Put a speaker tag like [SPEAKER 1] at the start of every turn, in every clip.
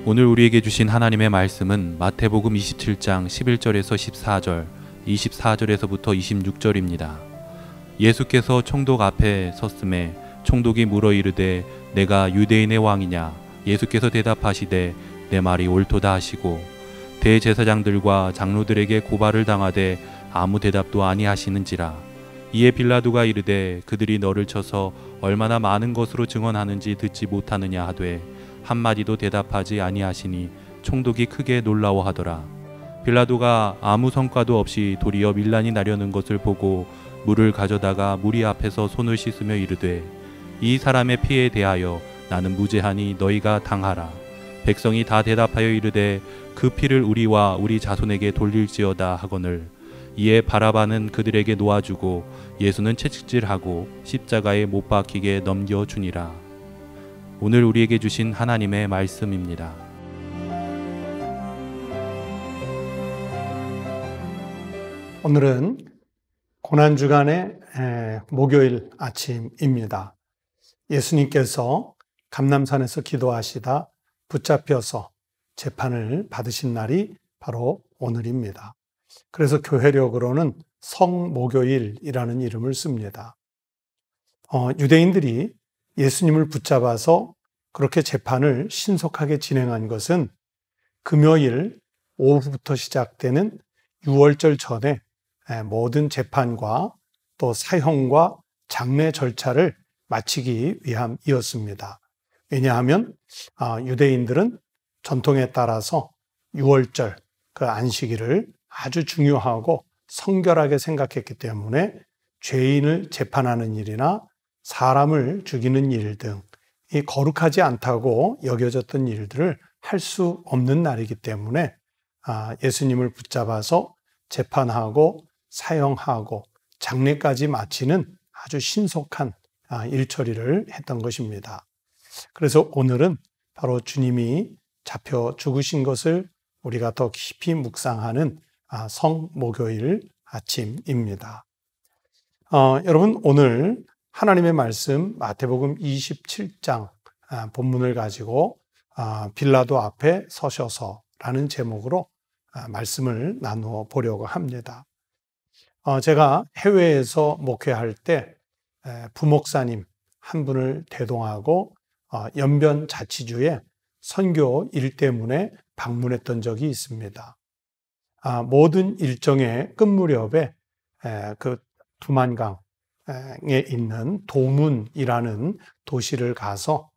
[SPEAKER 1] 오늘 우리에게 주신 하나님의 말씀은 마태복음 27장 11절에서 14절, 24절에서부터 26절입니다. 예수께서 총독 앞에 섰음에 총독이 물어 이르되 내가 유대인의 왕이냐? 예수께서 대답하시되 내 말이 옳도다 하시고 대제사장들과 장로들에게 고발을 당하되 아무 대답도 아니하시는지라. 이에 빌라도가 이르되 그들이 너를 쳐서 얼마나 많은 것으로 증언하는지 듣지 못하느냐 하되 한마디도 대답하지 아니하시니 총독이 크게 놀라워하더라. 빌라도가 아무 성과도 없이 도리어 밀란이 나려는 것을 보고 물을 가져다가 무리 앞에서 손을 씻으며 이르되 이 사람의 피에 대하여 나는 무죄하니 너희가 당하라. 백성이 다 대답하여 이르되 그 피를 우리와 우리 자손에게 돌릴지어다 하거늘. 이에 바라바는 그들에게 놓아주고 예수는 채찍질하고 십자가에 못 박히게 넘겨주니라. 오늘 우리에게 주신 하나님의 말씀입니다.
[SPEAKER 2] 오늘은 고난주간의 목요일 아침입니다. 예수님께서 감람산에서 기도하시다 붙잡혀서 재판을 받으신 날이 바로 오늘입니다. 그래서 교회력으로는 성목요일이라는 이름을 씁니다. 유대인들이 예수님을 붙잡아서 그렇게 재판을 신속하게 진행한 것은 금요일 오후부터 시작되는 유월절 전에 모든 재판과 또 사형과 장례 절차를 마치기 위함이었습니다. 왜냐하면 유대인들은 전통에 따라서 유월절 그 안식일을 아주 중요하고 성결하게 생각했기 때문에 죄인을 재판하는 일이나 사람을 죽이는 일 등 이 거룩하지 않다고 여겨졌던 일들을 할 수 없는 날이기 때문에 예수님을 붙잡아서 재판하고 사형하고 장례까지 마치는 아주 신속한 일처리를 했던 것입니다. 그래서 오늘은 바로 주님이 잡혀 죽으신 것을 우리가 더 깊이 묵상하는 성목요일 아침입니다. 여러분, 오늘 하나님의 말씀 마태복음 27장 본문을 가지고 빌라도 앞에 서셔서라는 제목으로 말씀을 나누어 보려고 합니다. 제가 해외에서 목회할 때 부목사님 한 분을 대동하고 연변자치주의 선교 일 때문에 방문했던 적이 있습니다. 모든 일정의 끝 무렵에 그 두만강에 있는 도문이라는 도시를 가서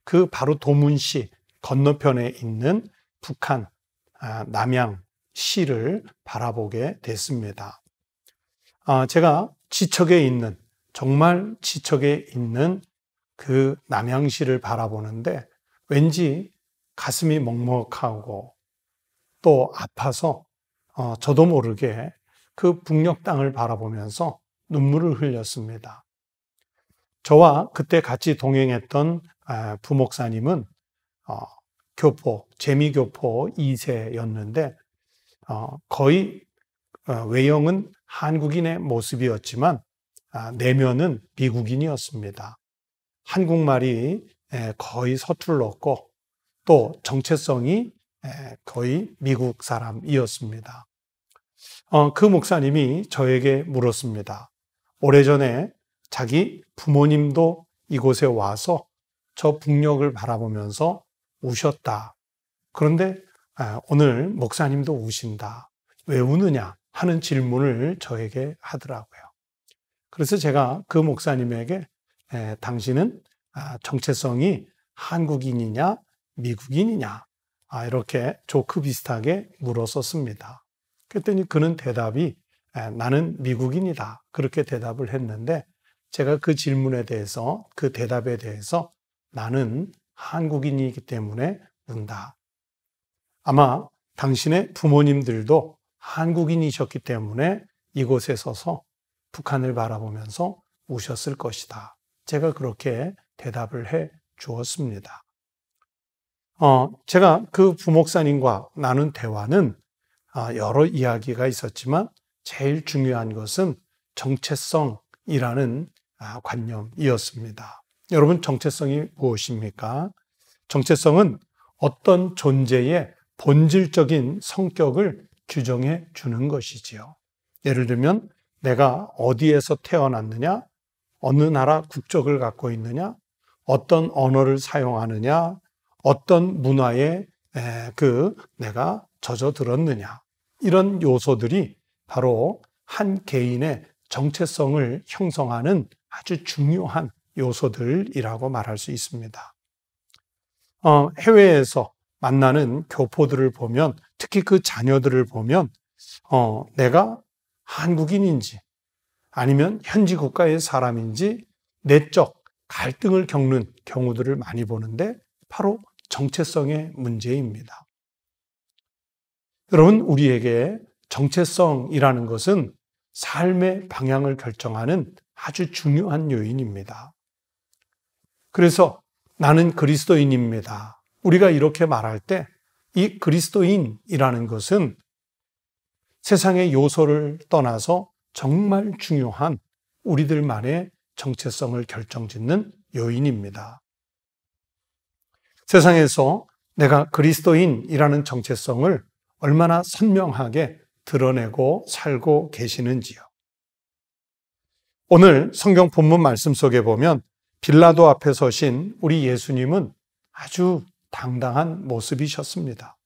[SPEAKER 2] 그 바로 도문시 건너편에 있는 북한 남양시를 바라보게 됐습니다. 제가 지척에 있는, 정말 지척에 있는 그 남양시를 바라보는데 왠지 가슴이 먹먹하고 또 아파서 저도 모르게 그 북녘 땅을 바라보면서 눈물을 흘렸습니다. 저와 그때 같이 동행했던 부목사님은 재미교포 2세였는데 거의 외형은 한국인의 모습이었지만 내면은 미국인이었습니다. 한국말이 거의 서툴렀고 또 정체성이 거의 미국 사람이었습니다. 그 목사님이 저에게 물었습니다. 오래전에 자기 부모님도 이곳에 와서 저 북녘을 바라보면서 우셨다. 그런데 오늘 목사님도 우신다. 왜 우느냐 하는 질문을 저에게 하더라고요. 그래서 제가 그 목사님에게 당신은 정체성이 한국인이냐 미국인이냐 이렇게 조크 비슷하게 물었었습니다. 그랬더니 그는 대답이 나는 미국인이다 그렇게 대답을 했는데 제가 그 질문에 대해서 그 대답에 대해서 나는 한국인이기 때문에 운다. 아마 당신의 부모님들도 한국인이셨기 때문에 이곳에 서서 북한을 바라보면서 우셨을 것이다. 제가 그렇게 대답을 해 주었습니다. 제가 그 부목사님과 나눈 대화는 여러 이야기가 있었지만 제일 중요한 것은 정체성이라는 관념이었습니다. 여러분, 정체성이 무엇입니까? 정체성은 어떤 존재의 본질적인 성격을 규정해 주는 것이지요. 예를 들면 내가 어디에서 태어났느냐, 어느 나라 국적을 갖고 있느냐, 어떤 언어를 사용하느냐, 어떤 문화에 내가 젖어들었느냐, 이런 요소들이 바로 한 개인의 정체성을 형성하는 아주 중요한 요소들이라고 말할 수 있습니다. 해외에서 만나는 교포들을 보면, 특히 그 자녀들을 보면 내가 한국인인지 아니면 현지 국가의 사람인지 내적 갈등을 겪는 경우들을 많이 보는데 바로 정체성의 문제입니다. 여러분, 우리에게 정체성이라는 것은 삶의 방향을 결정하는 아주 중요한 요인입니다. 그래서 나는 그리스도인입니다. 우리가 이렇게 말할 때 이 그리스도인이라는 것은 세상의 요소를 떠나서 정말 중요한 우리들만의 정체성을 결정짓는 요인입니다. 세상에서 내가 그리스도인이라는 정체성을 얼마나 선명하게 드러내고 살고 계시는지요. 오늘 성경 본문 말씀 속에 보면 빌라도 앞에 서신 우리 예수님은 아주 당당한 모습이셨습니다.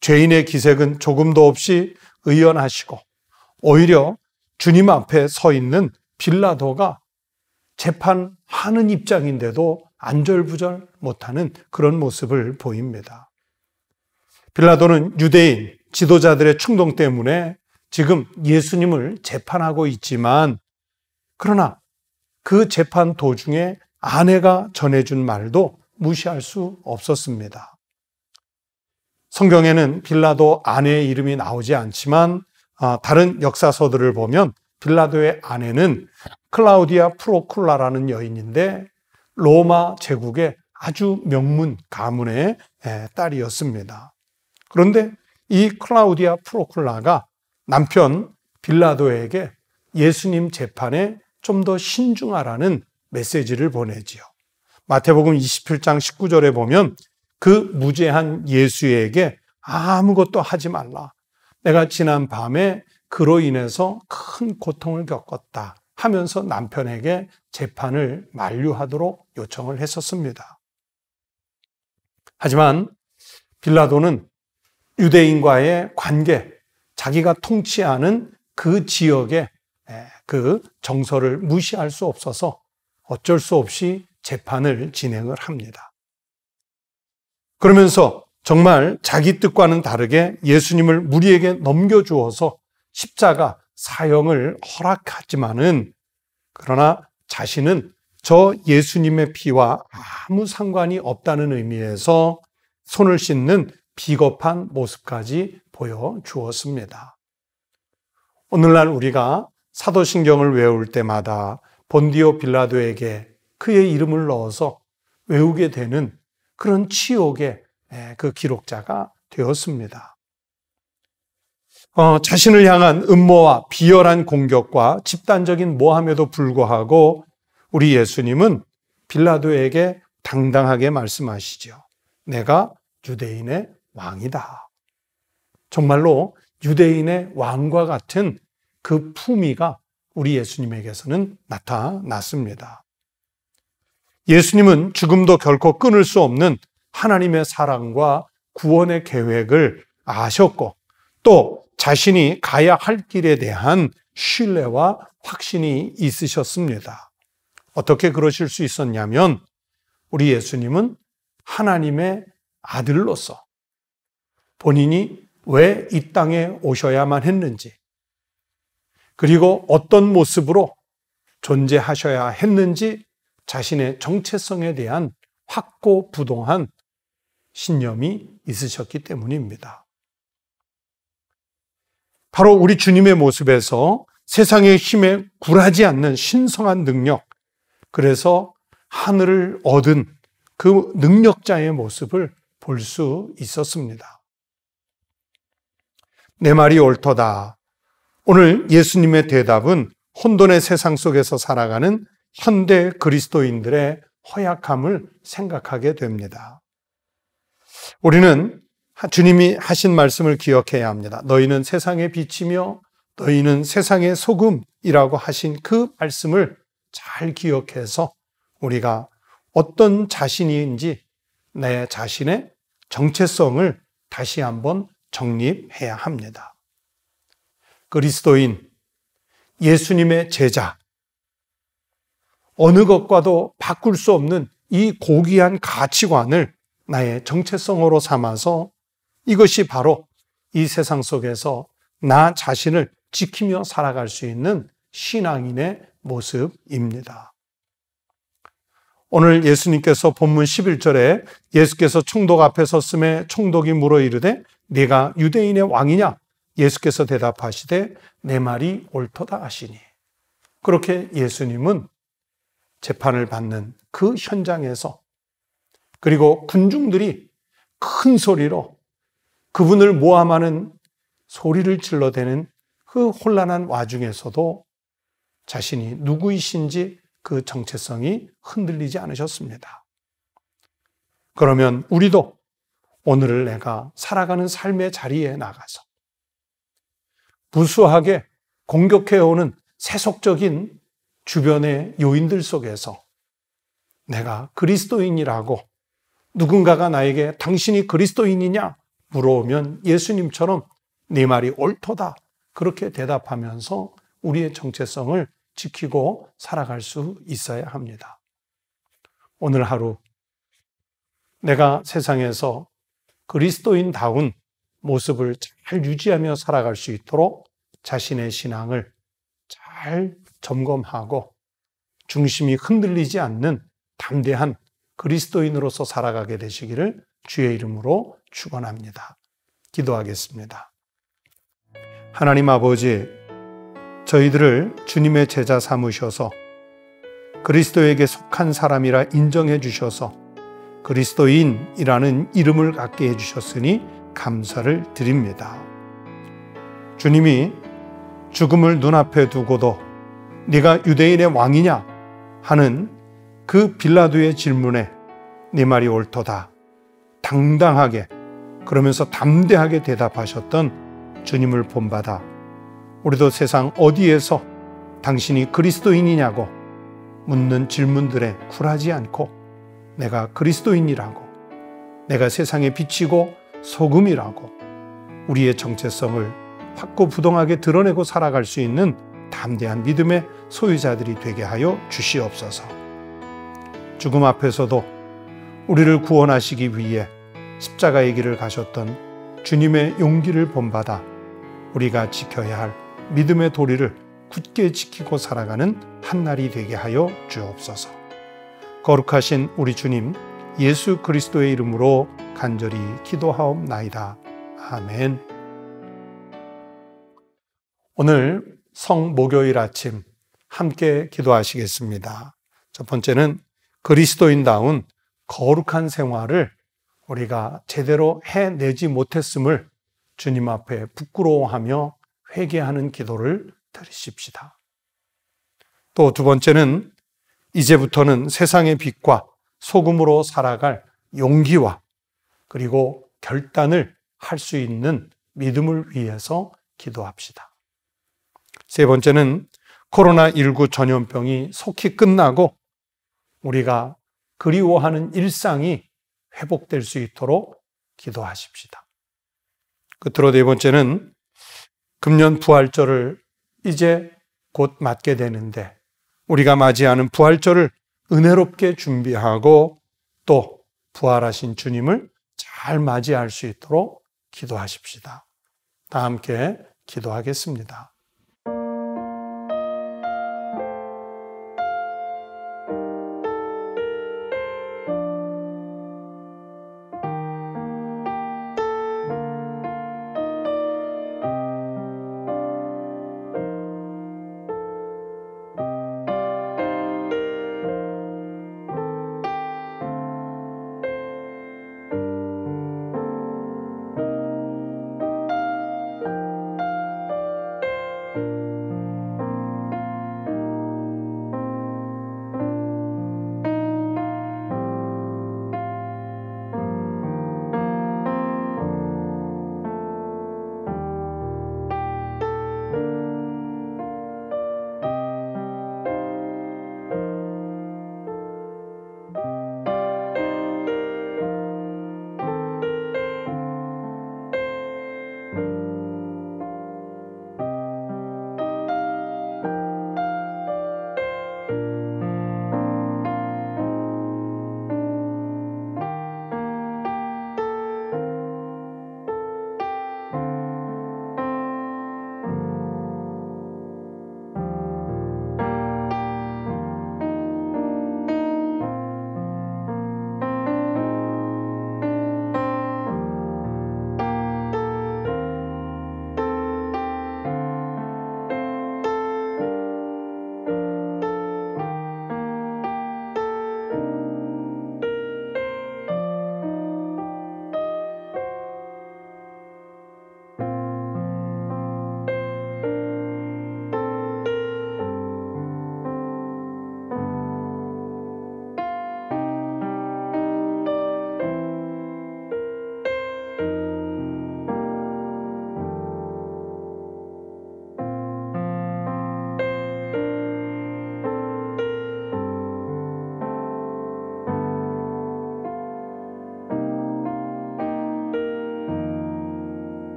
[SPEAKER 2] 죄인의 기색은 조금도 없이 의연하시고 오히려 주님 앞에 서 있는 빌라도가 재판하는 입장인데도 안절부절 못하는 그런 모습을 보입니다. 빌라도는 유대인 지도자들의 충동 때문에 지금 예수님을 재판하고 있지만, 그러나 그 재판 도중에 아내가 전해준 말도 무시할 수 없었습니다. 성경에는 빌라도 아내의 이름이 나오지 않지만 다른 역사서들을 보면 빌라도의 아내는 클라우디아 프로쿨라라는 여인인데 로마 제국의 아주 명문 가문의 딸이었습니다. 그런데 이 클라우디아 프로쿨라가 남편 빌라도에게 예수님 재판에 좀 더 신중하라는 메시지를 보내지요. 마태복음 27장 19절에 보면 그 무죄한 예수에게 아무것도 하지 말라. 내가 지난 밤에 그로 인해서 큰 고통을 겪었다 하면서 남편에게 재판을 만류하도록 요청을 했었습니다. 하지만 빌라도는 유대인과의 관계, 자기가 통치하는 그 지역의 그 정서를 무시할 수 없어서 어쩔 수 없이 재판을 진행을 합니다. 그러면서 정말 자기 뜻과는 다르게 예수님을 무리에게 넘겨주어서 십자가 사형을 허락하지만은, 그러나 자신은 저 예수님의 피와 아무 상관이 없다는 의미에서 손을 씻는 비겁한 모습까지 보여주었습니다. 오늘날 우리가 사도신경을 외울 때마다 본디오 빌라도에게 그의 이름을 넣어서 외우게 되는 그런 치욕의 그 기록자가 되었습니다. 자신을 향한 음모와 비열한 공격과 집단적인 모함에도 불구하고 우리 예수님은 빌라도에게 당당하게 말씀하시죠. 내가 유대인의 왕이다. 정말로 유대인의 왕과 같은 그 품위가 우리 예수님에게서는 나타났습니다. 예수님은 죽음도 결코 끊을 수 없는 하나님의 사랑과 구원의 계획을 아셨고, 또 자신이 가야 할 길에 대한 신뢰와 확신이 있으셨습니다. 어떻게 그러실 수 있었냐면, 우리 예수님은 하나님의 아들로서 본인이 왜 이 땅에 오셔야만 했는지, 그리고 어떤 모습으로 존재하셔야 했는지 자신의 정체성에 대한 확고부동한 신념이 있으셨기 때문입니다. 바로 우리 주님의 모습에서 세상의 힘에 굴하지 않는 신성한 능력, 그래서 하늘을 얻은 그 능력자의 모습을 볼 수 있었습니다. 내 말이 옳도다. 오늘 예수님의 대답은 혼돈의 세상 속에서 살아가는 현대 그리스도인들의 허약함을 생각하게 됩니다. 우리는 주님이 하신 말씀을 기억해야 합니다. 너희는 세상의 빛이며 너희는 세상의 소금이라고 하신 그 말씀을 잘 기억해서 우리가 어떤 자신인지 내 자신의 정체성을 다시 한번 정립해야 합니다. 그리스도인, 예수님의 제자, 어느 것과도 바꿀 수 없는 이 고귀한 가치관을 나의 정체성으로 삼아서 이것이 바로 이 세상 속에서 나 자신을 지키며 살아갈 수 있는 신앙인의 모습입니다. 오늘 예수님께서 본문 11절에 예수께서 총독 앞에 섰음에 총독이 물어 이르되 네가 유대인의 왕이냐? 예수께서 대답하시되 내 말이 옳도다 하시니. 그렇게 예수님은 재판을 받는 그 현장에서 그리고 군중들이 큰 소리로 그분을 모함하는 소리를 질러대는 그 혼란한 와중에서도 자신이 누구이신지 그 정체성이 흔들리지 않으셨습니다. 그러면 우리도 오늘을 내가 살아가는 삶의 자리에 나가서 무수하게 공격해오는 세속적인 주변의 요인들 속에서 내가 그리스도인이라고 누군가가 나에게 당신이 그리스도인이냐 물어오면 예수님처럼 네 말이 옳도다 그렇게 대답하면서 우리의 정체성을 지키고 살아갈 수 있어야 합니다. 오늘 하루 내가 세상에서 그리스도인다운 모습을 잘 유지하며 살아갈 수 있도록 자신의 신앙을 잘 점검하고 중심이 흔들리지 않는 담대한 그리스도인으로서 살아가게 되시기를 주의 이름으로 축원합니다. 기도하겠습니다. 하나님 아버지, 저희들을 주님의 제자 삼으셔서 그리스도에게 속한 사람이라 인정해 주셔서 그리스도인이라는 이름을 갖게 해주셨으니 감사를 드립니다. 주님이 죽음을 눈앞에 두고도 네가 유대인의 왕이냐 하는 그 빌라도의 질문에 네 말이 옳도다 당당하게 그러면서 담대하게 대답하셨던 주님을 본받아 우리도 세상 어디에서 당신이 그리스도인이냐고 묻는 질문들에 굴하지 않고 내가 그리스도인이라고 내가 세상의 빛이고 소금이라고 우리의 정체성을 확고부동하게 드러내고 살아갈 수 있는 담대한 믿음의 소유자들이 되게 하여 주시옵소서. 죽음 앞에서도 우리를 구원하시기 위해 십자가의 길을 가셨던 주님의 용기를 본받아 우리가 지켜야 할 믿음의 도리를 굳게 지키고 살아가는 한날이 되게 하여 주옵소서. 거룩하신 우리 주님 예수 그리스도의 이름으로 간절히 기도하옵나이다. 아멘. 오늘 성목요일 아침 함께 기도하시겠습니다. 첫 번째는 그리스도인다운 거룩한 생활을 우리가 제대로 해내지 못했음을 주님 앞에 부끄러워하며 회개하는 기도를 드리십시다. 또 두 번째는 이제부터는 세상의 빛과 소금으로 살아갈 용기와 그리고 결단을 할 수 있는 믿음을 위해서 기도합시다. 세 번째는 코로나19 전염병이 속히 끝나고 우리가 그리워하는 일상이 회복될 수 있도록 기도하십시다. 끝으로 네 번째는 금년 부활절을 이제 곧 맞게 되는데 우리가 맞이하는 부활절을 은혜롭게 준비하고 또 부활하신 주님을 잘 맞이할 수 있도록 기도하십시다. 다 함께 기도하겠습니다.